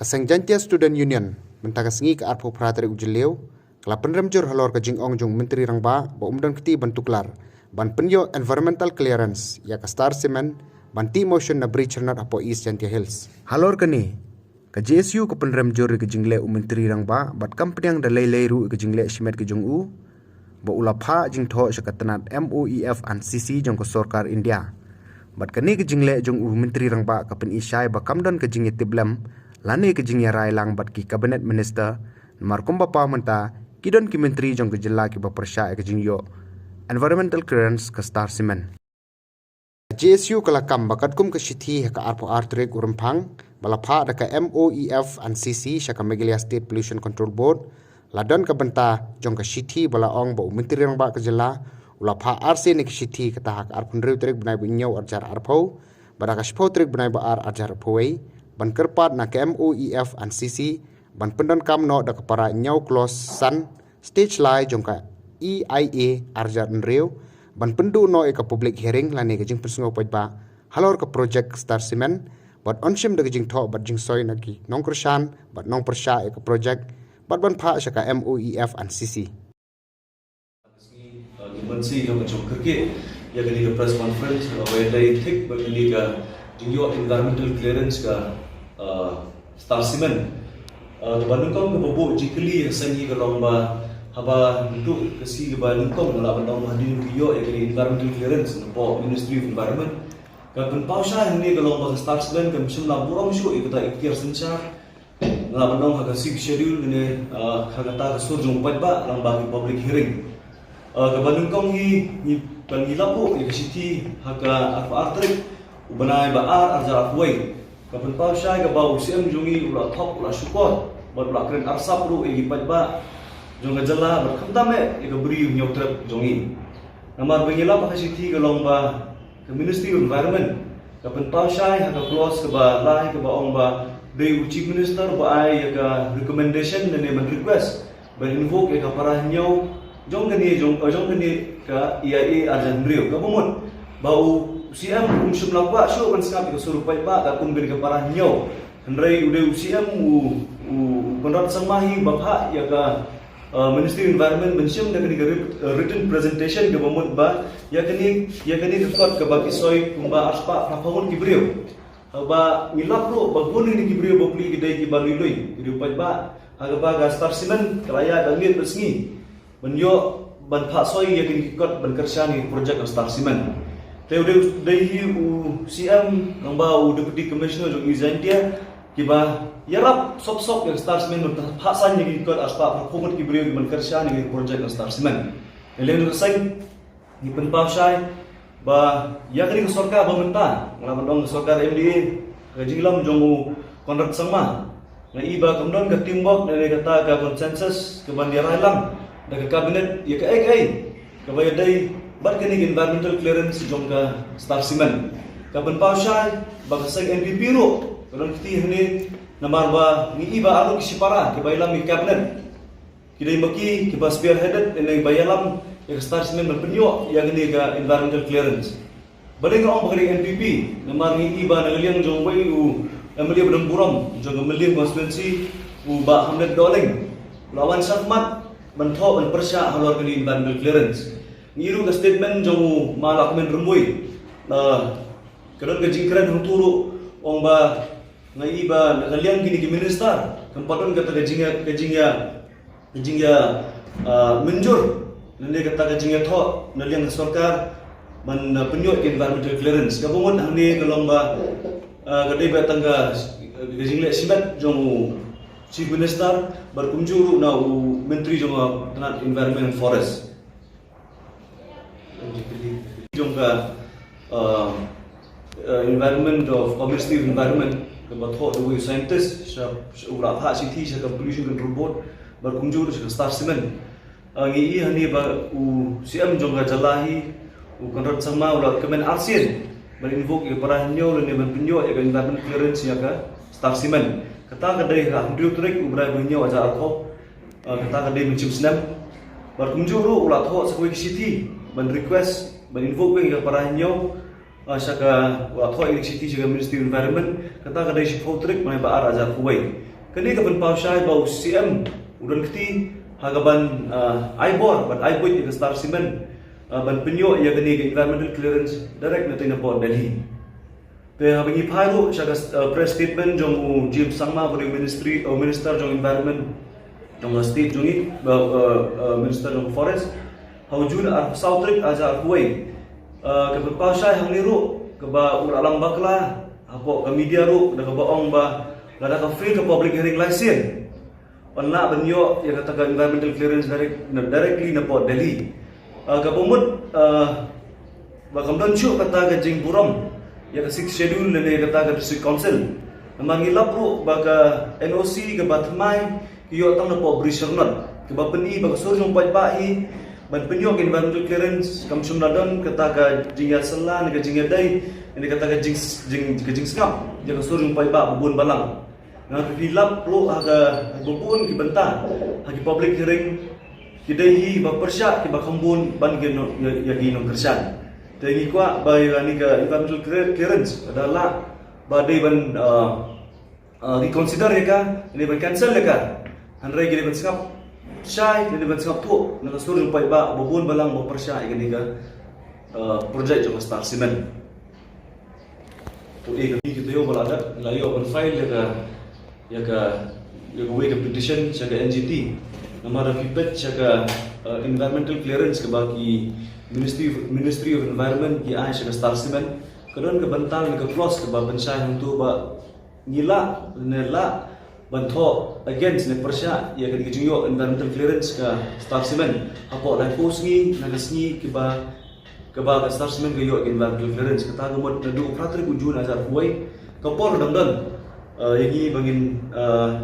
Kaseng jantia Student Union mentakas ngi ke arpo pratari ujileu kala PYNREM jur halor ke jingong jung menteri rangba ba DONKTI bentuklar ban penyo environmental clearance ya ka star cement ban MAWSHUN na bridge renat apo East Jantia Hills halor kani ke JSU ke PYNREM jur ke jingle menteri rangba bat company yang dalai leiru ke jingle shimet ke jung u ba ulapha jing THOH sekatanat MoEF&CC jong ke sarkar India bat kani ke jingle jung u menteri rangba ka pen SHA ba kamdan ke jingle tiblam lani ke jingya rai lang bat ki cabinet minister mar kumba pa menta kidon ki menteri jong ke jilla ki ba persha ke jingyo environmental clearance ka star cement JSU kala kam bakat kum ke shithi ka arpo artrek urumphang balapha da ka MoEF&CC shaka Meghalaya State Pollution Control Board ladon ka benta jong ka shithi bala ong ba menteri rang ba ke jilla ulapha RC ne ke shithi ka ta ka arpun rew trek banai bunyo arjar arpo bada ka shpo trek banai ba arjar arpoi ban kerpat na ke MoEF&CC ban pendan kam no da para nyau close san stage lai jong ka EIA arjar nreu ban pendu no e ka public hearing lani ke jing persungo ba halor ka project star cement bat onshim da jing THOH bat jing soi na ki nong kershan bat nong persha e ka project bat ban pha sha ka MoEF&CC Dimensi yang macam kerja yang kini ke press conference where they take begini ke tinggal environmental clearance ke star cement bandung kau ke bobo jikli sengi ke lomba haba untuk kesi ke bandung kau dalam bandung hadin video yang kini environmental clearance po Ministry of Environment ke penpausa ini ke lomba star cement ke macam laburam syu ikut ikhtiar sencar dalam bandung haga sig schedule ini haga ta sur jong ba lomba public hearing ke bandung kau ni pangilapo ke city haga artrik ubanai ba arjar afway kapan pau syai ke bau siam jungi ulah top ulah syukor buat ulah keren arsap ru igi ba jong jala berkhamtame ke beri nyotrep jongi namar bengila pa city ke lomba ke Ministry of Environment kapan pau syai haga close ke ba lai ke ba ong ba de chief minister ba ai ke recommendation dan men request ba invoke ke para nyau jong kini ke IIA arjan brio ke bomot bau siam umsum lakwa syo kan skap ke surupai ba ka kun bin ke para nyau hendrai ude usiam konrat samahi bapha ya ka Ministry of Environment mensiam da kini written presentation ke bomot ba ya kini ke kot ke baki soi kumba aspa prapahun ki brio ba milap ro ba gun ni ki brio ba pli gidai ki balui ki upai ba aga ba ga star cement kelaya dangit besngi benyo ban pha soi ya kini kot ban kersyani project star cement teu dei CM namba deputy commissioner jong Jantia kiba yarap sop yang star cement ban pha san ni kot aspa performance ki brio ban kersyani project star cement eleng resai ni penpau syai ba ya kini sarkar bamenta ngalaman dong sarkar MDA kajinglam jong kontrak sama na iba kamdon ka teamwork na kata ka consensus ke bandirai lang daga kabinet ya ka ai kabaya dai bat kini environmental clearance jong ka star cement kaban pau syai baga sag NPP ro kadon ti hne namar ba ni iba aro kisipara ke bailam mi cabinet kidai maki ke bas spearheaded en bayalam ya star cement berpenyo ya kini ka environmental clearance badai ngong bagari NPP namar ni iba nagaliang jong wai Emily Bedemburam jong Emily constituency ba Hamlet Doling lawan Sakmat bentok dan persya halor kini environmental clearance ngiru ke statement jong malak men rembui kadon ke jingkran huturu ong ba ngai ba ngaliang kini ki minister kempaton kata ke jingya menjur nende kata ke jingya THOH naliang sarkar man penyok ke environmental clearance gabungan hane ke lomba kadai batang ke jingla sibat jong Chief Minister berkunjung na Menteri jong tanat Environment and Forest. Jong ka Environment of Ministry of Environment ke bathok the scientist sha ulapha city sha pollution control board berkunjung ke star cement. Ngi hani ba siam jong ka jalahi konrat sama ulat kemen arsin berinvok ke para nyau le benpunyo e environment clearance ya ka star cement. Kata kadai hamdiu trek ubrai bunyo aja atho kata kadai mencium senam berkunjung ru ulat ho sekoi city ban request ban invoke ke para nyau saka ulat ho city juga Ministry of Environment kata kadai si trek mai ba aja kuwai Kani ka ban MAWSHUN bau CM DONKTI hagaban IBOR ban IBOT ke star cement ban penyo ya kani ke environmental clearance direct na tina Port Delhi. Te habangi phairu syaga press statement jong Jim Sangma bari ministry minister jong environment jong state jongi minister jong forest haujun ar sautrik aja kuai ke MAWSHUN hang niru ke ba uralang bakla hapo ke media ru da ke baong ba lada ka free ke public hearing license panna banyo yang kata environmental clearance directly na Port Delhi ka pumut bakam don chu kata ka jing buram ya ka 6 schedule le kata ka district council mangilap ru baga NOC ke batmai yo tang na po brisernon ke bapeni baga sur jong pai pai ban penyo ke environmental clearance kam sum nadon kata ka jingya selan ke jingya dai ini kata ka jing skam ya ka sur jong pai ba bubun balang na hilap ru aga bubun ki benta hagi public hearing kidai ba persya ki ba khambun ban gen ya ginom kersan tengi kwa ba yani ka environmental clearance adalah ba dei ban reconsider ka ini ban cancel ka hanrai gini ban skap syai ini ban skap tu na sur jong pai ba bubun balang ba persya ini ka project jong star cement tu e kita yo balada layo ban file ya ka way ke petition syaga NGT namara pipet syaga environmental clearance ke bagi Ministry of Environment ki ai syaga star cement kadon ke bantal ke cross ke ba pensai untuk ba ngila nela banto against ne persya ya ke jingyo environmental clearance ke star cement apo la posngi nagasngi ke ba star cement ke yo environmental clearance kata gumot na du operator kujun azar huai kapor damdan yang ini bangin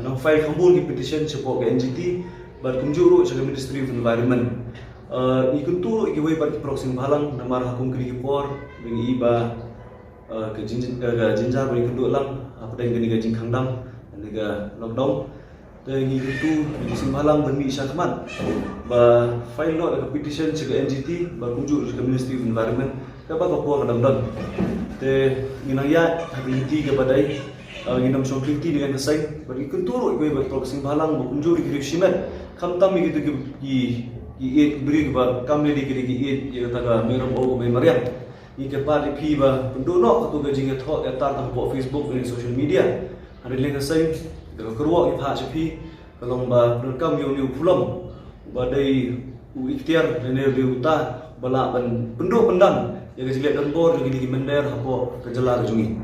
nang file khambun ki petition support ke NGT bar kumjuru sa Ministry of Environment ikuntu ki way bar proxing balang namar hakum ki por bengi iba ke jinjar bari kundu lang apa dai gani gajing khandam nega lockdown te ngi kuntu sing balang benmi syakman ba file no ke petition sa NGT bar kumjuru sa Ministry of Environment ka ba ko por kadam te nginaya habiti ke badai ginam sompliti dengan kesai bagi kenturu gue betul kesing balang berkunjung di simen kamtam gitu ki beri ba kamne di ki ya kata meram o me mariam ni ke pa di pi ba pendono tu gajing THOH tar tam po Facebook dan social media ada link kesai ke kerwa ki pa sepi kalau ba rekam yo ni pulang badai ikhtiar dan dia uta bala penduk pendang ya ke jilid dan bor lagi di mender hapo kejelar jungi